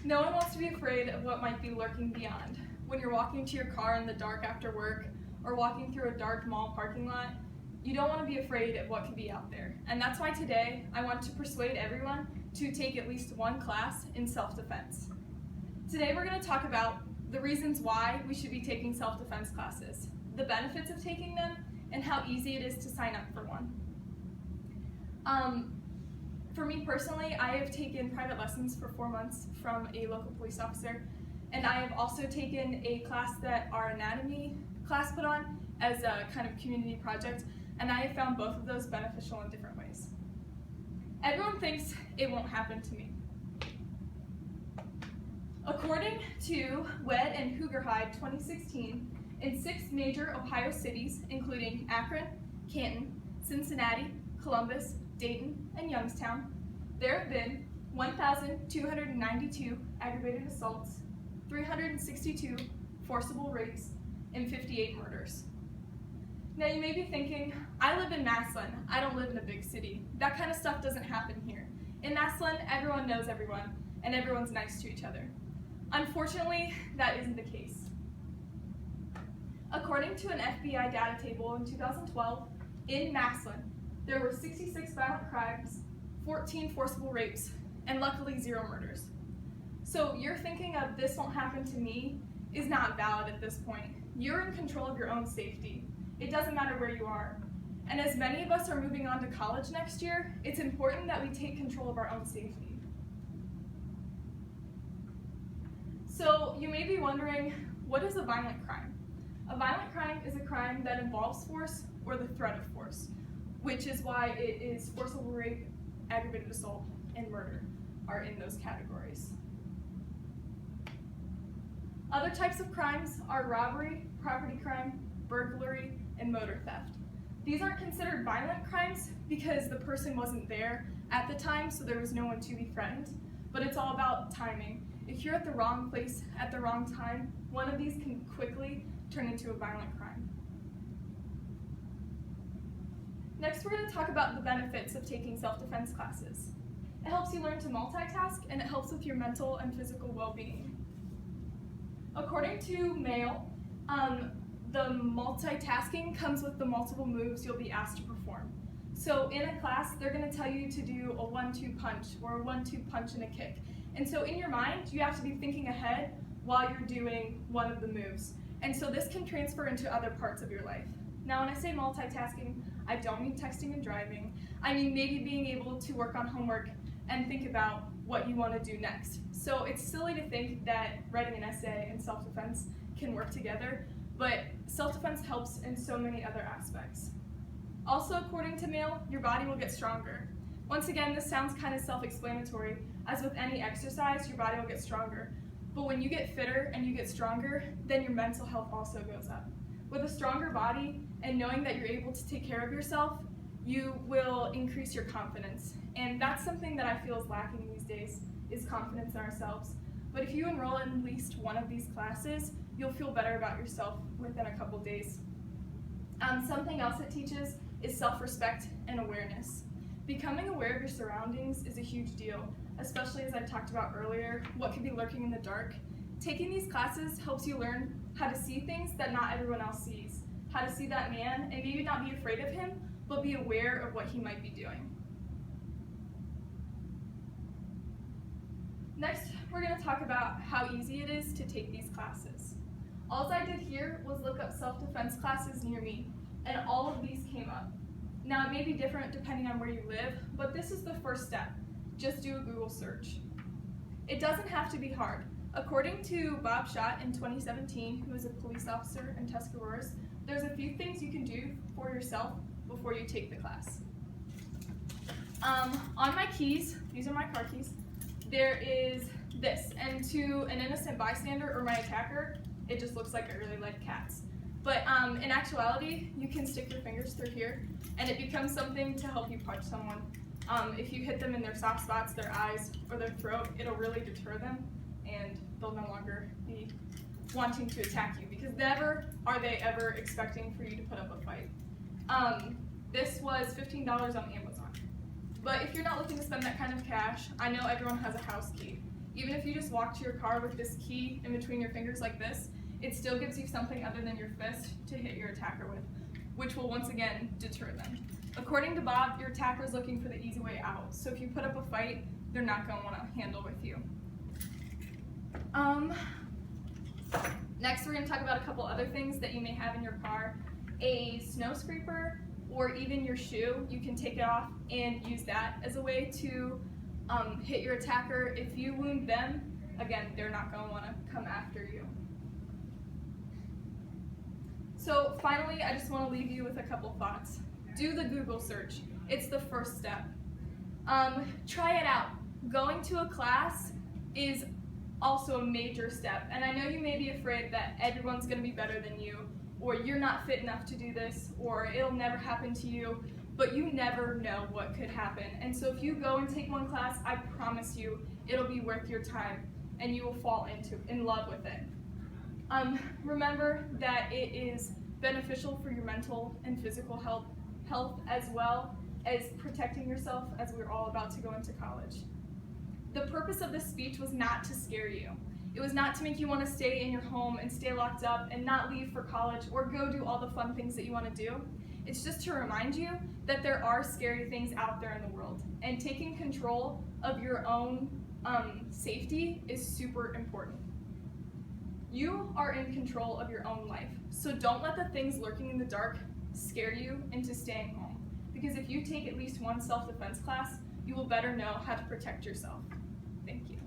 No one wants to be afraid of what might be lurking beyond. When you're walking to your car in the dark after work or walking through a dark mall parking lot, you don't want to be afraid of what could be out there. And that's why today I want to persuade everyone to take at least one class in self-defense. Today we're going to talk about the reasons why we should be taking self-defense classes, the benefits of taking them, and how easy it is to sign up for one. For me personally, I have taken private lessons for 4 months from a local police officer, and I have also taken a class that our anatomy class put on as a kind of community project, and I have found both of those beneficial in different ways. Everyone thinks it won't happen to me. According to Wed and Hoogerhide 2016, in 6 major Ohio cities, including Akron, Canton, Cincinnati, Columbus, Dayton, and Youngstown, there have been 1,292 aggravated assaults, 362 forcible rapes, and 58 murders. Now you may be thinking, I live in Massillon, I don't live in a big city. That kind of stuff doesn't happen here. In Massillon, everyone knows everyone, and everyone's nice to each other. Unfortunately, that isn't the case. According to an FBI data table in 2012, in Massillon, there were 66 violent crimes, 14 forcible rapes, and luckily 0 murders. So you're thinking of this won't happen to me is not valid at this point. You're in control of your own safety. It doesn't matter where you are. And as many of us are moving on to college next year, it's important that we take control of our own safety. So you may be wondering, what is a violent crime? A violent crime is a crime that involves force or the threat of force, which is why it is forcible rape, aggravated assault, and murder are in those categories. Other types of crimes are robbery, property crime, burglary, and motor theft. These aren't considered violent crimes because the person wasn't there at the time, so there was no one to be threatened, but it's all about timing. If you're at the wrong place at the wrong time, one of these can quickly turn into a violent crime. Next, we're going to talk about the benefits of taking self-defense classes. It helps you learn to multitask, and it helps with your mental and physical well-being. According to Mayo, the multitasking comes with the multiple moves you'll be asked to perform. So in a class, they're going to tell you to do a 1-2 punch or a 1-2 punch and a kick. And so in your mind, you have to be thinking ahead while you're doing one of the moves. And so this can transfer into other parts of your life. Now, when I say multitasking, I don't mean texting and driving. I mean maybe being able to work on homework and think about what you want to do next. So it's silly to think that writing an essay and self-defense can work together, but self-defense helps in so many other aspects. Also, according to Mayo, your body will get stronger. Once again, this sounds kind of self-explanatory. As with any exercise, your body will get stronger. But when you get fitter and you get stronger, then your mental health also goes up. With a stronger body and knowing that you're able to take care of yourself, you will increase your confidence. And that's something that I feel is lacking these days, is confidence in ourselves. But if you enroll in at least one of these classes, you'll feel better about yourself within a couple days. Something else it teaches is self-respect and awareness. Becoming aware of your surroundings is a huge deal, especially as I talked about earlier, what could be lurking in the dark. Taking these classes helps you learn how to see things that not everyone else sees, how to see that man and maybe not be afraid of him, but be aware of what he might be doing. Next, we're going to talk about how easy it is to take these classes. All I did here was look up self-defense classes near me, and all of these came up. Now, it may be different depending on where you live, but this is the first step. Just do a Google search. It doesn't have to be hard. According to Bob Schott in 2017, who is a police officer in Tuscarawas, there's a few things you can do for yourself before you take the class. On my keys, these are my car keys, there is this, and to an innocent bystander or my attacker, it just looks like I really like cats. But in actuality, you can stick your fingers through here, and it becomes something to help you punch someone. If you hit them in their soft spots, their eyes, or their throat, it'll really deter them, and they'll no longer be wanting to attack you, because never are they ever expecting for you to put up a fight. This was $15 on Amazon. But if you're not looking to spend that kind of cash, I know everyone has a house key. even if you just walk to your car with this key in between your fingers like this, it still gives you something other than your fist to hit your attacker with, which will once again deter them. According to Bob, your attacker is looking for the easy way out, so if you put up a fight, they're not going to want to handle with you. Next, we're going to talk about a couple other things that you may have in your car. A snow scraper, or even your shoe. You can take it off and use that as a way to hit your attacker. If you wound them, again, they're not going to want to come after you. So finally, I just want to leave you with a couple thoughts. Do the Google search. It's the first step. Try it out. Going to a class is also a major step, and I know you may be afraid that everyone's going to be better than you, or you're not fit enough to do this, or it'll never happen to you, but you never know what could happen. And so if you go and take one class, I promise you it'll be worth your time and you will fall in love with it. Remember that it is beneficial for your mental and physical health as well as protecting yourself, as we're all about to go into college. The purpose of this speech was not to scare you. It was not to make you want to stay in your home and stay locked up and not leave for college or go do all the fun things that you want to do. It's just to remind you that there are scary things out there in the world, and taking control of your own safety is super important. You are in control of your own life, so don't let the things lurking in the dark scare you into staying home. Because if you take at least one self-defense class, you will better know how to protect yourself. Thank you.